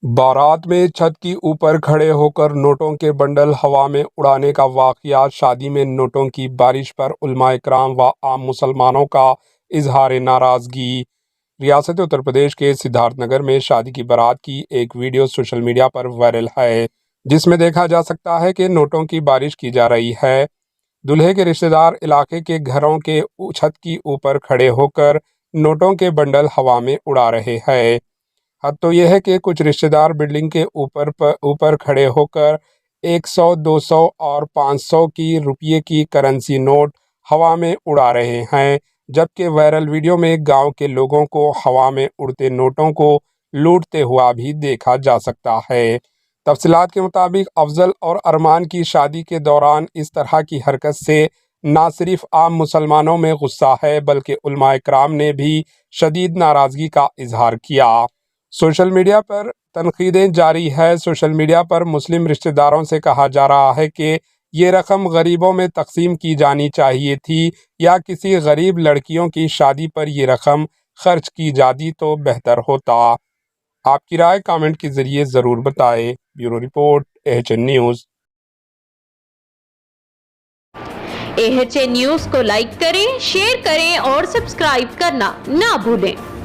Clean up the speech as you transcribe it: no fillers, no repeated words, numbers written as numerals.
बारात में छत की ऊपर खड़े होकर नोटों के बंडल हवा में उड़ाने का वाकया, शादी में नोटों की बारिश पर उलमाए कराम व आम मुसलमानों का इजहार नाराजगी। रियासत उत्तर प्रदेश के सिद्धार्थनगर में शादी की बारात की एक वीडियो सोशल मीडिया पर वायरल है, जिसमें देखा जा सकता है कि नोटों की बारिश की जा रही है। दूल्हे के रिश्तेदार इलाके के घरों के छत की ऊपर खड़े होकर नोटों के बंडल हवा में उड़ा रहे हैं। हद तो यह है कि कुछ रिश्तेदार बिल्डिंग के ऊपर खड़े होकर 100, 200 और 500 की रुपये की करेंसी नोट हवा में उड़ा रहे हैं, जबकि वायरल वीडियो में गांव के लोगों को हवा में उड़ते नोटों को लूटते हुआ भी देखा जा सकता है। तफसीलात के मुताबिक अफजल और अरमान की शादी के दौरान इस तरह की हरकत से ना सिर्फ आम मुसलमानों में गुस्सा है, बल्कि उलमाए कराम ने भी शदीद नाराज़गी का इजहार किया। सोशल मीडिया पर तनकीदें जारी है। सोशल मीडिया पर मुस्लिम रिश्तेदारों से कहा जा रहा है कि ये रकम गरीबों में तकसीम की जानी चाहिए थी, या किसी गरीब लड़कियों की शादी पर ये रकम खर्च की जाती तो बेहतर होता। आपकी राय कमेंट के जरिए ज़रूर बताएं। Bureau report, AHN news. AHN news को लाइक करें, शेयर करें और सब्सक्राइब करना ना भूलें।